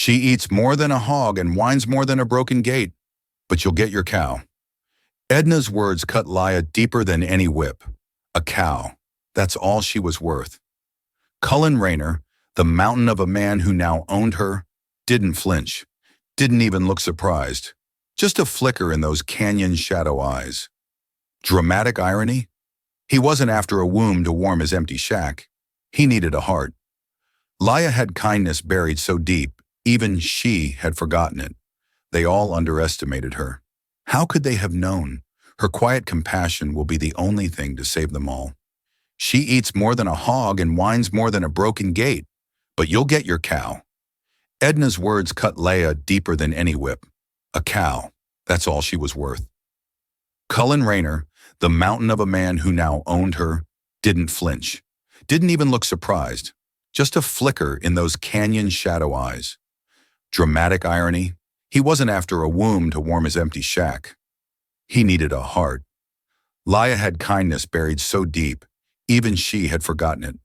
She eats more than a hog and whines more than a broken gate, but you'll get your cow. Edna's words cut Leah deeper than any whip. A cow. That's all she was worth. Cullen Rayner, the mountain of a man who now owned her, didn't flinch, didn't even look surprised. Just a flicker in those canyon shadow eyes. Dramatic irony? He wasn't after a womb to warm his empty shack. He needed a heart. Leah had kindness buried so deep, even she had forgotten it. They all underestimated her. How could they have known? Her quiet compassion will be the only thing to save them all. She eats more than a hog and whines more than a broken gate, but you'll get your cow. Edna's words cut Leah deeper than any whip. A cow. That's all she was worth. Cullen Rayner, the mountain of a man who now owned her, didn't flinch, didn't even look surprised. Just a flicker in those canyon shadow eyes. Dramatic irony? He wasn't after a womb to warm his empty shack. He needed a heart. Leah had kindness buried so deep, even she had forgotten it.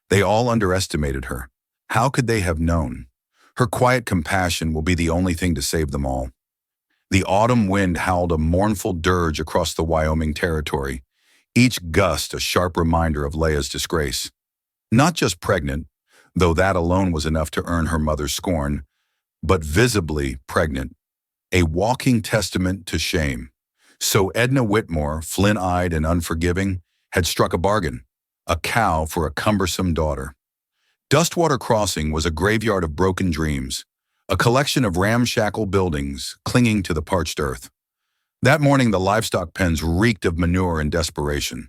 They all underestimated her. How could they have known? Her quiet compassion will be the only thing to save them all. The autumn wind howled a mournful dirge across the Wyoming territory, each gust a sharp reminder of Leah's disgrace. Not just pregnant, though that alone was enough to earn her mother's scorn, but visibly pregnant, a walking testament to shame. So Edna Whitmore, flint-eyed and unforgiving, had struck a bargain, a cow for a cumbersome daughter. Dustwater Crossing was a graveyard of broken dreams, a collection of ramshackle buildings clinging to the parched earth. That morning, the livestock pens reeked of manure and desperation.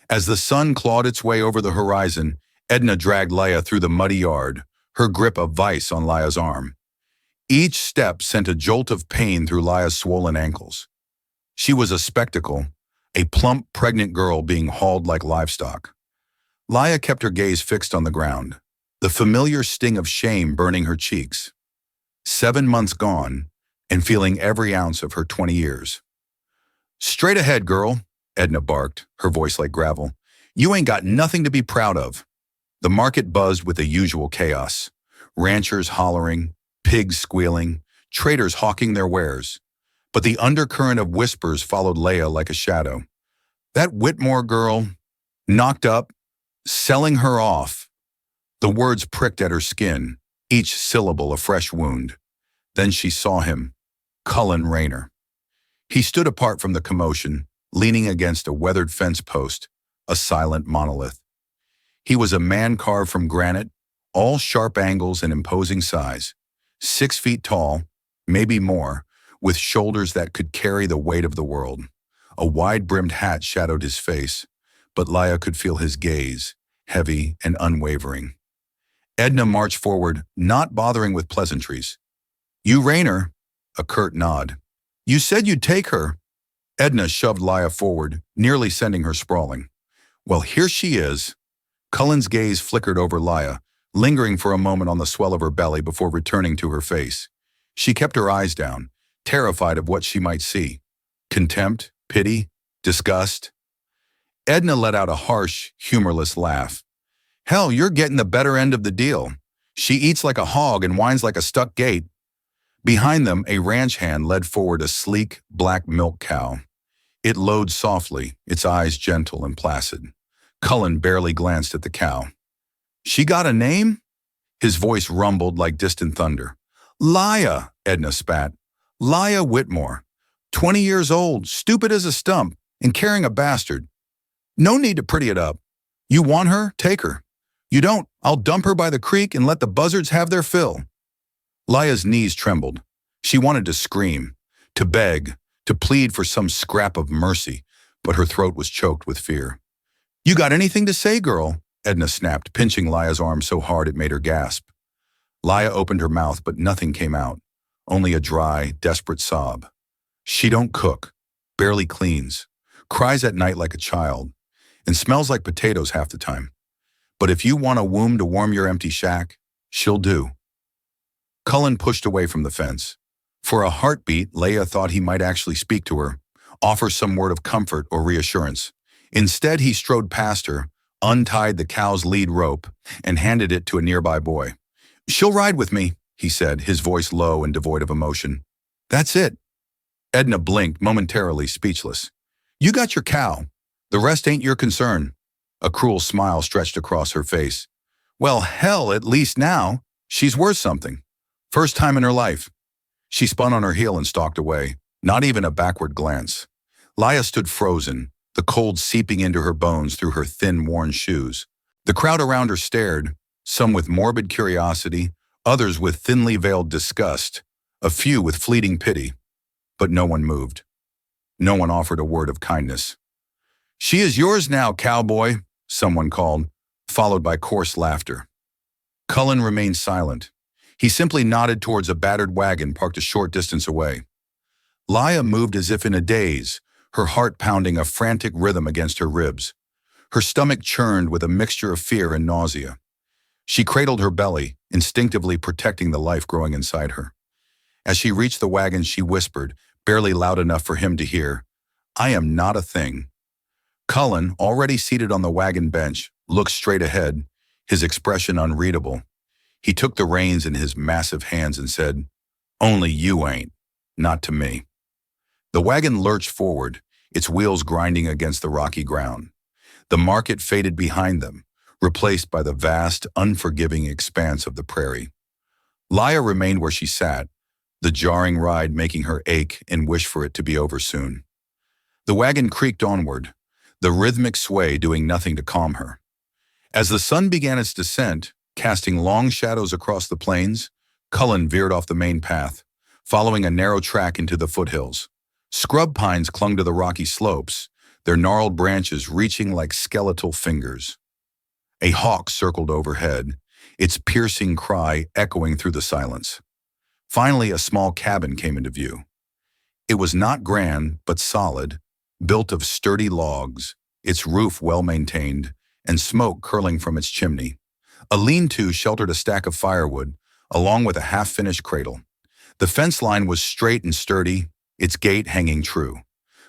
As the sun clawed its way over the horizon, Edna dragged Leah through the muddy yard, her grip a vice on Leah's arm. Each step sent a jolt of pain through Leah's swollen ankles. She was a spectacle, a plump, pregnant girl being hauled like livestock. Leah kept her gaze fixed on the ground, the familiar sting of shame burning her cheeks. 7 months gone, and feeling every ounce of her 20 years. "Straight ahead, girl," Edna barked, her voice like gravel. "You ain't got nothing to be proud of." The market buzzed with the usual chaos. Ranchers hollering, pigs squealing, traders hawking their wares. But the undercurrent of whispers followed Leah like a shadow. That Whitmore girl, knocked up, selling her off. The words pricked at her skin, each syllable a fresh wound. Then she saw him, Cullen Rayner. He stood apart from the commotion, leaning against a weathered fence post, a silent monolith. He was a man carved from granite, all sharp angles and imposing size, 6 feet tall, maybe more, with shoulders that could carry the weight of the world. A wide-brimmed hat shadowed his face, but Leah could feel his gaze, heavy and unwavering. Edna marched forward, not bothering with pleasantries. "You Rayner," a curt nod. "You said you'd take her." Edna shoved Leah forward, nearly sending her sprawling. "Well, here she is." Cullen's gaze flickered over Leah, lingering for a moment on the swell of her belly before returning to her face. She kept her eyes down, terrified of what she might see. Contempt, pity, disgust. Edna let out a harsh, humorless laugh. "Hell, you're getting the better end of the deal. She eats like a hog and whines like a stuck gate." Behind them, a ranch hand led forward a sleek, black milk cow. It lowed softly, its eyes gentle and placid. Cullen barely glanced at the cow. "She got a name?" His voice rumbled like distant thunder. "Leah," Edna spat. "Leah Whitmore. 20 years old, stupid as a stump, and carrying a bastard. No need to pretty it up. You want her? Take her. You don't, I'll dump her by the creek and let the buzzards have their fill." Leah's knees trembled. She wanted to scream, to beg, to plead for some scrap of mercy, but her throat was choked with fear. "You got anything to say, girl?" Edna snapped, pinching Leah's arm so hard it made her gasp. Leah opened her mouth, but nothing came out, only a dry, desperate sob. "She don't cook, barely cleans, cries at night like a child, and smells like potatoes half the time. But if you want a womb to warm your empty shack, she'll do." Cullen pushed away from the fence. For a heartbeat, Leah thought he might actually speak to her, offer some word of comfort or reassurance. Instead, he strode past her, untied the cow's lead rope, and handed it to a nearby boy. "She'll ride with me," he said, his voice low and devoid of emotion. That's it. Edna blinked, momentarily speechless. You got your cow. The rest ain't your concern. A cruel smile stretched across her face. Well, hell, at least now. She's worth something. First time in her life. She spun on her heel and stalked away, not even a backward glance. Laya stood frozen, the cold seeping into her bones through her thin, worn shoes. The crowd around her stared, some with morbid curiosity, others with thinly veiled disgust, a few with fleeting pity. But no one moved. No one offered a word of kindness. She is yours now, cowboy, someone called, followed by coarse laughter. Cullen remained silent. He simply nodded towards a battered wagon parked a short distance away. Laya moved as if in a daze, her heart pounding a frantic rhythm against her ribs. Her stomach churned with a mixture of fear and nausea. She cradled her belly, instinctively protecting the life growing inside her. As she reached the wagon, she whispered, barely loud enough for him to hear, I am not a thing. Cullen, already seated on the wagon bench, looked straight ahead, his expression unreadable. He took the reins in his massive hands and said, Only you ain't, not to me. The wagon lurched forward, its wheels grinding against the rocky ground. The market faded behind them, replaced by the vast, unforgiving expanse of the prairie. Laya remained where she sat, the jarring ride making her ache and wish for it to be over soon. The wagon creaked onward, the rhythmic sway doing nothing to calm her. As the sun began its descent, casting long shadows across the plains, Cullen veered off the main path, following a narrow track into the foothills. Scrub pines clung to the rocky slopes, their gnarled branches reaching like skeletal fingers. A hawk circled overhead, its piercing cry echoing through the silence. Finally, a small cabin came into view. It was not grand, but solid, built of sturdy logs, its roof well-maintained, and smoke curling from its chimney. A lean-to sheltered a stack of firewood, along with a half-finished cradle. The fence line was straight and sturdy, its gate hanging true.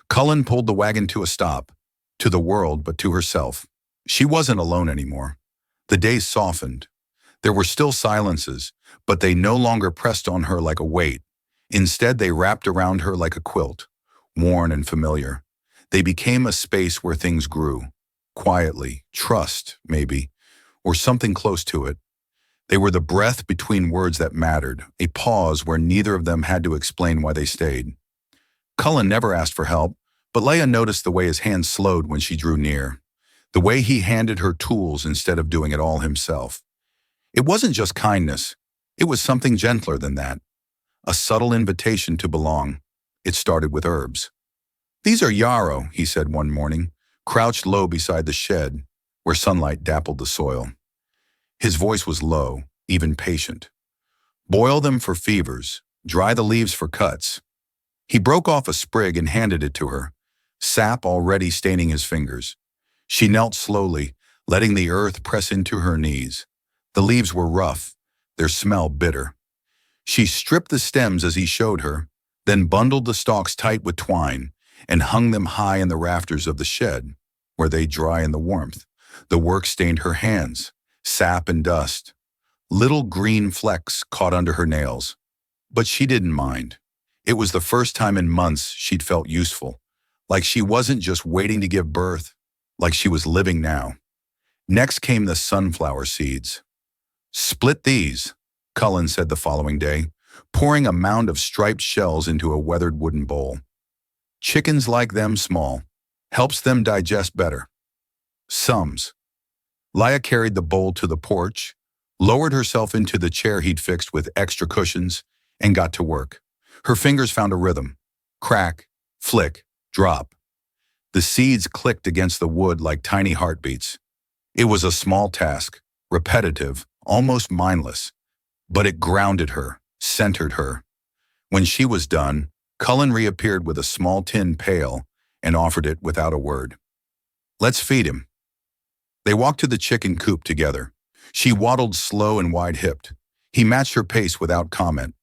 Cullen pulled the wagon to a stop, to the world but to herself. She wasn't alone anymore. The days softened. There were still silences, but they no longer pressed on her like a weight. Instead, they wrapped around her like a quilt, worn and familiar. They became a space where things grew. Quietly, trust, maybe, or something close to it. They were the breath between words that mattered, a pause where neither of them had to explain why they stayed. Cullen never asked for help, but Leia noticed the way his hands slowed when she drew near, the way he handed her tools instead of doing it all himself. It wasn't just kindness. It was something gentler than that. A subtle invitation to belong. It started with herbs. These are yarrow, he said one morning, crouched low beside the shed, where sunlight dappled the soil. His voice was low, even patient. Boil them for fevers, dry the leaves for cuts. He broke off a sprig and handed it to her, sap already staining his fingers. She knelt slowly, letting the earth press into her knees. The leaves were rough, their smell bitter. She stripped the stems as he showed her, then bundled the stalks tight with twine and hung them high in the rafters of the shed, where they'd dry in the warmth. The work stained her hands, sap and dust. Little green flecks caught under her nails. But she didn't mind. It was the first time in months she'd felt useful, like she wasn't just waiting to give birth, like she was living now. Next came the sunflower seeds. Split these, Cullen said the following day, pouring a mound of striped shells into a weathered wooden bowl. Chickens like them small. Helps them digest better. Sums. Leia carried the bowl to the porch, lowered herself into the chair he'd fixed with extra cushions, and got to work. Her fingers found a rhythm. Crack, flick, drop. The seeds clicked against the wood like tiny heartbeats. It was a small task, repetitive, almost mindless, but it grounded her, centered her. When she was done, Cullen reappeared with a small tin pail and offered it without a word. Let's feed him. They walked to the chicken coop together. She waddled slow and wide-hipped. He matched her pace without comment.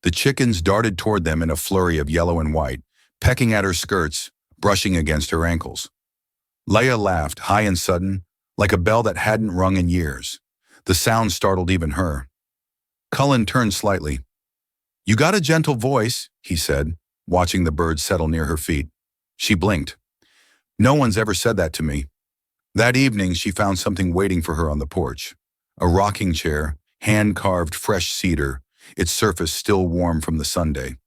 The chickens darted toward them in a flurry of yellow and white, pecking at her skirts, brushing against her ankles. Leia laughed, high and sudden, like a bell that hadn't rung in years. The sound startled even her. Cullen turned slightly. You got a gentle voice, he said, watching the bird settle near her feet. She blinked. No one's ever said that to me. That evening, she found something waiting for her on the porch. A rocking chair, hand-carved fresh cedar, its surface still warm from the Sunday.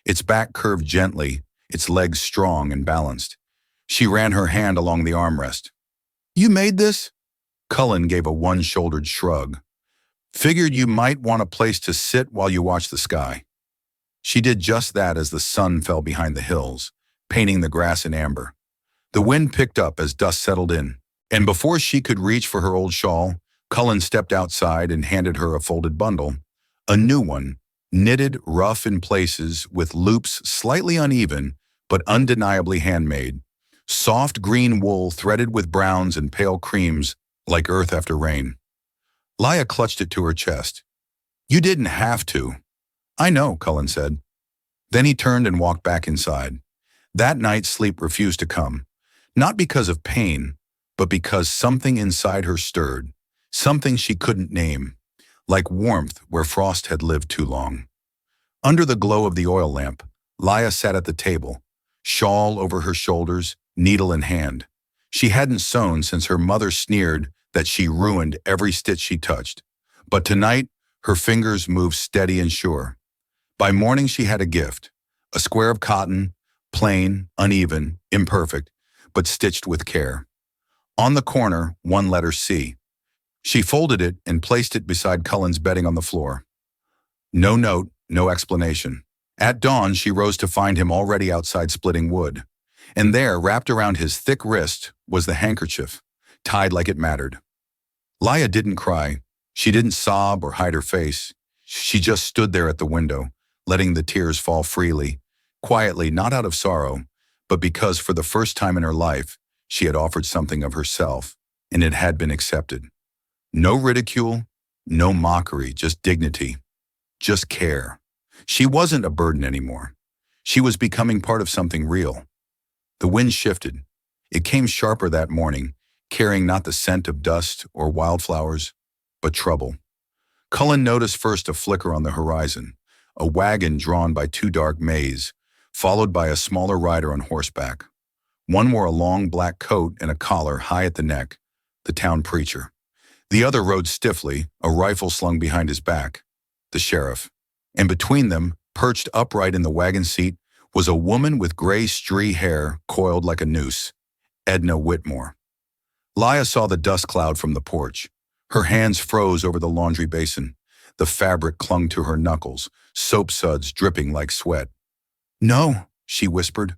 Its back curved gently, its legs strong and balanced. She ran her hand along the armrest. You made this? Cullen gave a one-shouldered shrug. Figured you might want a place to sit while you watch the sky. She did just that as the sun fell behind the hills, painting the grass in amber. The wind picked up as dusk settled in, and before she could reach for her old shawl, Cullen stepped outside and handed her a folded bundle. A new one, knitted rough in places with loops slightly uneven, but undeniably handmade. Soft green wool threaded with browns and pale creams like earth after rain. Laia clutched it to her chest. You didn't have to. I know, Cullen said. Then he turned and walked back inside. That night sleep refused to come, not because of pain, but because something inside her stirred, something she couldn't name, like warmth where frost had lived too long. Under the glow of the oil lamp, Laia sat at the table, shawl over her shoulders, needle in hand. She hadn't sewn since her mother sneered that she ruined every stitch she touched. But tonight, her fingers moved steady and sure. By morning, she had a gift, a square of cotton, plain, uneven, imperfect, but stitched with care. On the corner, one letter C. She folded it and placed it beside Cullen's bedding on the floor. No note, no explanation. At dawn, she rose to find him already outside splitting wood. And there, wrapped around his thick wrist, was the handkerchief, tied like it mattered. Laia didn't cry. She didn't sob or hide her face. She just stood there at the window, letting the tears fall freely, quietly, not out of sorrow, but because for the first time in her life, she had offered something of herself, and it had been accepted. No ridicule, no mockery, just dignity, just care. She wasn't a burden anymore. She was becoming part of something real. The wind shifted. It came sharper that morning, carrying not the scent of dust or wildflowers, but trouble. Cullen noticed first a flicker on the horizon, a wagon drawn by two dark mays, followed by a smaller rider on horseback. One wore a long black coat and a collar high at the neck, the town preacher. The other rode stiffly, a rifle slung behind his back, the sheriff. And between them, perched upright in the wagon seat, was a woman with gray stray hair coiled like a noose, Edna Whitmore. Laia saw the dust cloud from the porch. Her hands froze over the laundry basin. The fabric clung to her knuckles, soap suds dripping like sweat. No, she whispered.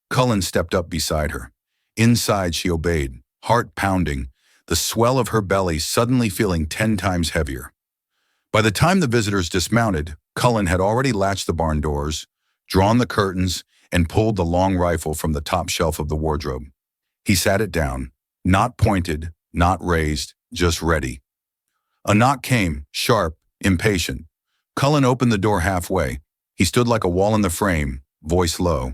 Cullen stepped up beside her. Inside she obeyed, heart pounding, the swell of her belly suddenly feeling 10 times heavier. By the time the visitors dismounted, Cullen had already latched the barn doors, drawn the curtains, and pulled the long rifle from the top shelf of the wardrobe. He sat it down, not pointed, not raised, just ready. A knock came, sharp, impatient. Cullen opened the door halfway. He stood like a wall in the frame, voice low.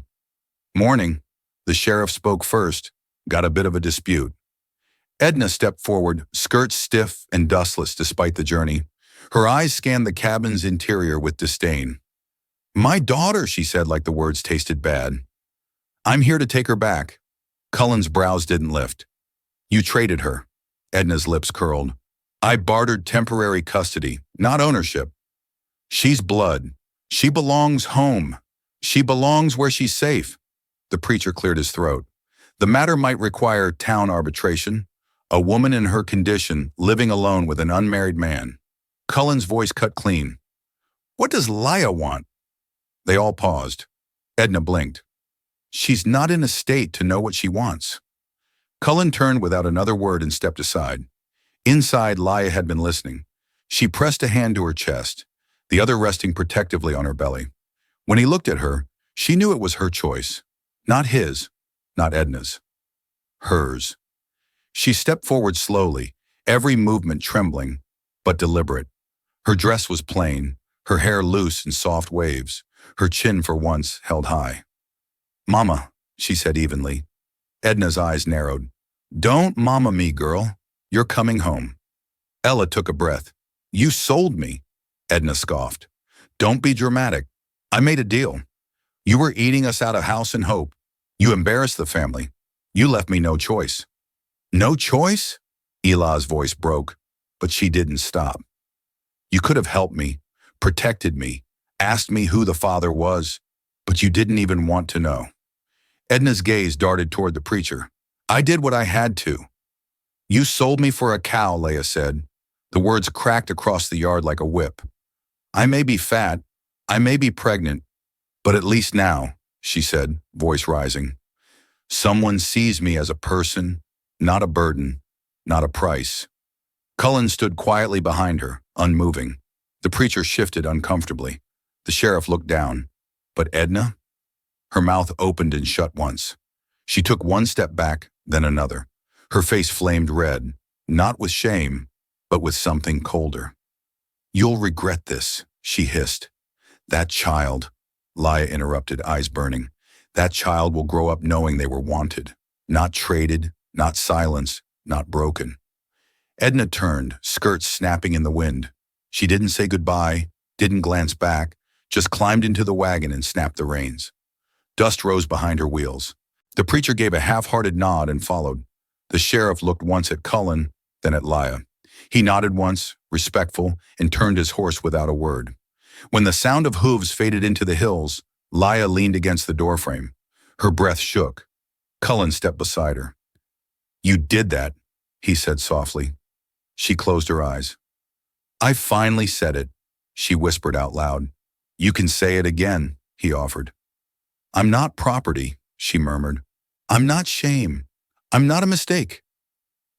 Morning. The sheriff spoke first, got a bit of a dispute. Edna stepped forward, skirts stiff and dustless despite the journey. Her eyes scanned the cabin's interior with disdain. My daughter, she said like the words tasted bad. I'm here to take her back. Cullen's brows didn't lift. You traded her. Edna's lips curled. I bartered temporary custody, not ownership. She's blood. She belongs home. She belongs where she's safe. The preacher cleared his throat. The matter might require town arbitration. A woman in her condition living alone with an unmarried man. Cullen's voice cut clean. What does Laia want? They all paused. Edna blinked. She's not in a state to know what she wants. Cullen turned without another word and stepped aside. Inside, Laia had been listening. She pressed a hand to her chest, the other resting protectively on her belly. When he looked at her, she knew it was her choice. Not his, not Edna's. Hers. She stepped forward slowly, every movement trembling, but deliberate. Her dress was plain, her hair loose in soft waves, her chin for once held high. Mama, she said evenly. Edna's eyes narrowed. Don't mama me, girl. You're coming home. Ella took a breath. You sold me. Edna scoffed. Don't be dramatic. I made a deal. You were eating us out of house and hope. You embarrassed the family. You left me no choice. No choice? Elah's voice broke, but she didn't stop. You could have helped me, protected me, asked me who the father was, but you didn't even want to know. Edna's gaze darted toward the preacher. I did what I had to. You sold me for a cow, Leah said. The words cracked across the yard like a whip. I may be fat, I may be pregnant, but at least now, she said, voice rising. Someone sees me as a person, not a burden, not a price. Cullen stood quietly behind her, unmoving. The preacher shifted uncomfortably. The sheriff looked down. But Edna? Her mouth opened and shut once. She took one step back, then another. Her face flamed red, not with shame, but with something colder. You'll regret this, she hissed. That child, Leah interrupted, eyes burning. That child will grow up knowing they were wanted, not traded, not silenced, not broken. Edna turned, skirts snapping in the wind. She didn't say goodbye, didn't glance back, just climbed into the wagon and snapped the reins. Dust rose behind her wheels. The preacher gave a half-hearted nod and followed. The sheriff looked once at Cullen, then at Leah. He nodded once, respectful, and turned his horse without a word. When the sound of hooves faded into the hills, Leah leaned against the doorframe. Her breath shook. Cullen stepped beside her. You did that, he said softly. She closed her eyes. I finally said it, she whispered out loud. You can say it again, he offered. I'm not property, she murmured. I'm not shame. I'm not a mistake.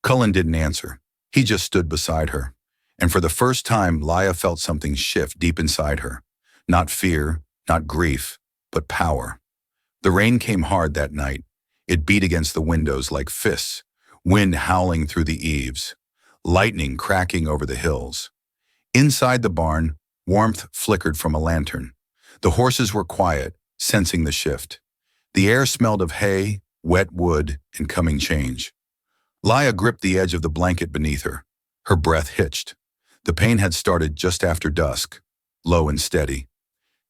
Cullen didn't answer. He just stood beside her. And for the first time, Leah felt something shift deep inside her. Not fear, not grief, but power. The rain came hard that night. It beat against the windows like fists, wind howling through the eaves, lightning cracking over the hills. Inside the barn, warmth flickered from a lantern. The horses were quiet, sensing the shift. The air smelled of hay, wet wood, and coming change. Leah gripped the edge of the blanket beneath her. Her breath hitched. The pain had started just after dusk, low and steady.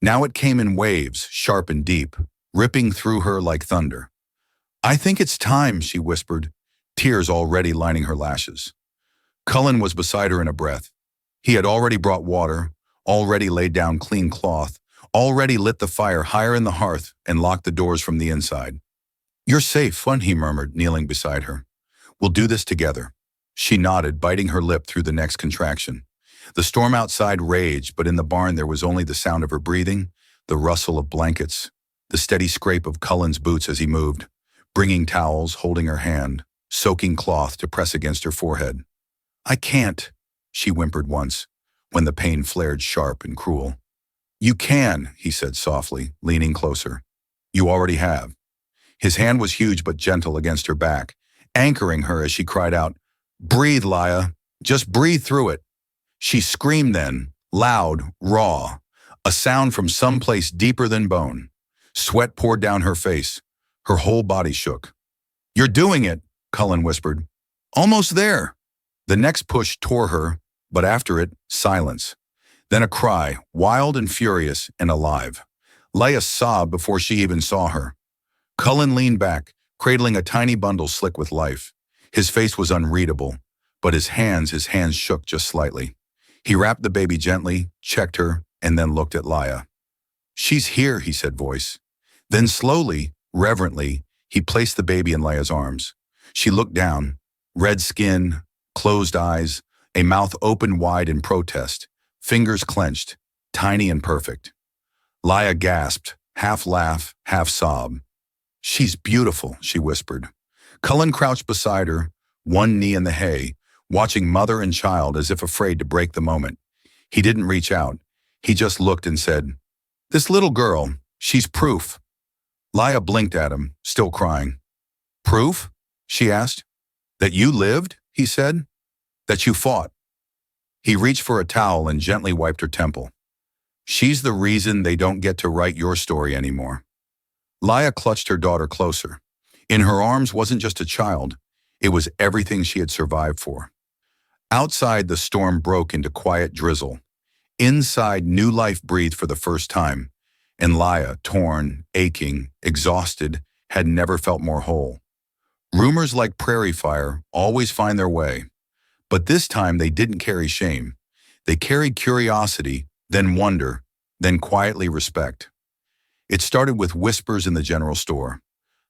Now it came in waves, sharp and deep, ripping through her like thunder. I think it's time, she whispered, tears already lining her lashes. Cullen was beside her in a breath. He had already brought water, already laid down clean cloth, already lit the fire higher in the hearth and locked the doors from the inside. You're safe, he murmured, kneeling beside her. We'll do this together. She nodded, biting her lip through the next contraction. The storm outside raged, but in the barn there was only the sound of her breathing, the rustle of blankets, the steady scrape of Cullen's boots as he moved, bringing towels, holding her hand, soaking cloth to press against her forehead. I can't, she whimpered once, when the pain flared sharp and cruel. You can, he said softly, leaning closer. You already have. His hand was huge but gentle against her back, anchoring her as she cried out, Breathe, Leah. Just breathe through it. She screamed then, loud, raw, a sound from someplace deeper than bone. Sweat poured down her face. Her whole body shook. You're doing it, Cullen whispered. Almost there. The next push tore her, but after it, silence. Then a cry, wild and furious and alive. Leah sobbed before she even saw her. Cullen leaned back, cradling a tiny bundle slick with life. His face was unreadable, but his hands shook just slightly. He wrapped the baby gently, checked her, and then looked at Leah. She's here, he said voice. Then slowly, reverently, he placed the baby in Leah's arms. She looked down, red skin, closed eyes, a mouth open wide in protest, fingers clenched, tiny and perfect. Leah gasped, half laugh, half sob. She's beautiful, she whispered. Cullen crouched beside her, one knee in the hay, watching mother and child as if afraid to break the moment. He didn't reach out. He just looked and said, This little girl, she's proof. Leah blinked at him, still crying. Proof? She asked. That you lived, he said. That you fought. He reached for a towel and gently wiped her temple. She's the reason they don't get to write your story anymore. Leah clutched her daughter closer. In her arms wasn't just a child, it was everything she had survived for. Outside, the storm broke into quiet drizzle. Inside, new life breathed for the first time, and Laya, torn, aching, exhausted, had never felt more whole. Rumors like prairie fire always find their way, but this time they didn't carry shame. They carried curiosity, then wonder, then quietly respect. It started with whispers in the general store.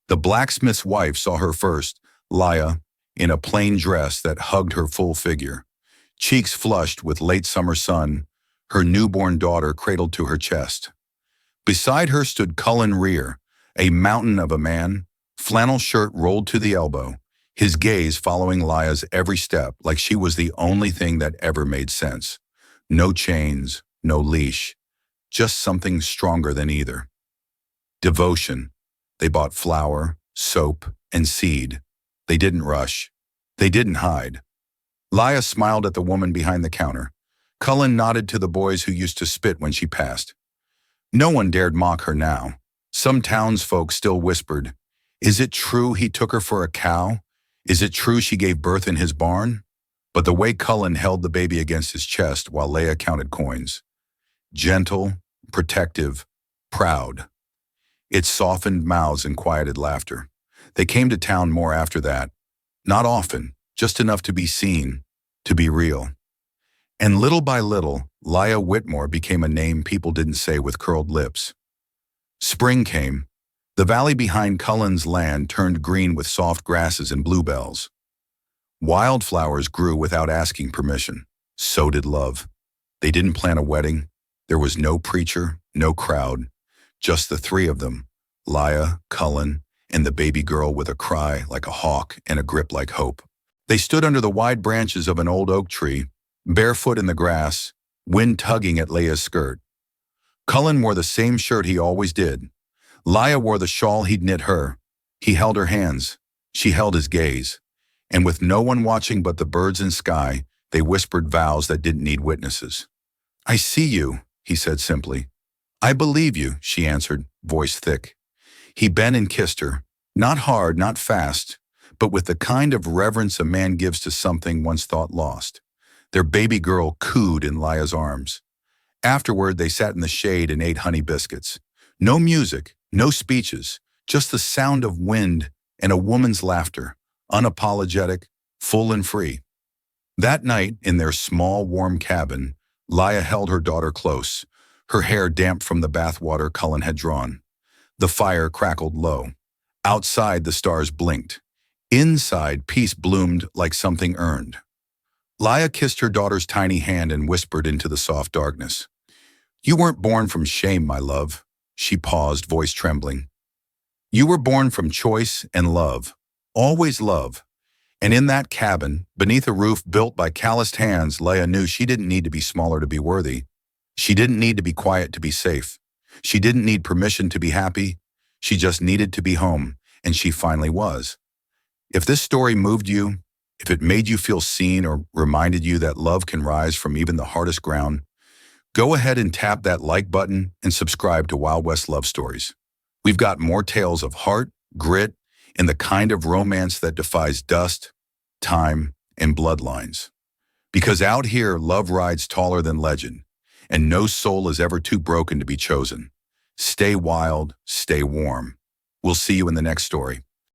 The blacksmith's wife saw her first, Laya, in a plain dress that hugged her full figure. Cheeks flushed with late summer sun, her newborn daughter cradled to her chest. Beside her stood Cullen Rear, a mountain of a man, flannel shirt rolled to the elbow, his gaze following Laya's every step like she was the only thing that ever made sense. No chains, no leash, just something stronger than either. Devotion. They bought flour, soap, and seed. They didn't rush. They didn't hide. Laya smiled at the woman behind the counter. Cullen nodded to the boys who used to spit when she passed. No one dared mock her now. Some townsfolk still whispered, "Is it true he took her for a cow? Is it true she gave birth in his barn?" But the way Cullen held the baby against his chest while Leia counted coins. Gentle, protective, proud. It softened mouths and quieted laughter. They came to town more after that. Not often, just enough to be seen, to be real. And little by little, Laya Whitmore became a name people didn't say with curled lips. Spring came. The valley behind Cullen's land turned green with soft grasses and bluebells. Wildflowers grew without asking permission. So did love. They didn't plan a wedding. There was no preacher, no crowd. Just the three of them, Laya, Cullen, and the baby girl with a cry like a hawk and a grip like hope. They stood under the wide branches of an old oak tree, barefoot in the grass, wind tugging at Leia's skirt. Cullen wore the same shirt he always did. Laya wore the shawl he'd knit her. He held her hands. She held his gaze. And with no one watching but the birds and sky, they whispered vows that didn't need witnesses. "I see you," he said simply. "I believe you," she answered, voice thick. He bent and kissed her, not hard, not fast, but with the kind of reverence a man gives to something once thought lost. Their baby girl cooed in Laya's arms. Afterward, they sat in the shade and ate honey biscuits. No music, no speeches, just the sound of wind and a woman's laughter, unapologetic, full and free. That night, in their small, warm cabin, Laya held her daughter close, her hair damp from the bathwater Cullen had drawn. The fire crackled low. Outside, the stars blinked. Inside, peace bloomed like something earned. Laya kissed her daughter's tiny hand and whispered into the soft darkness. "You weren't born from shame, my love." She paused, voice trembling. "You were born from choice and love. Always love." And in that cabin, beneath a roof built by calloused hands, Leia knew she didn't need to be smaller to be worthy. She didn't need to be quiet to be safe. She didn't need permission to be happy. She just needed to be home, and she finally was. If this story moved you, if it made you feel seen or reminded you that love can rise from even the hardest ground, go ahead and tap that like button and subscribe to Wild West Love Stories. We've got more tales of heart, grit, and the kind of romance that defies dust, time, and bloodlines. Because out here, love rides taller than legend, and no soul is ever too broken to be chosen. Stay wild, stay warm. We'll see you in the next story.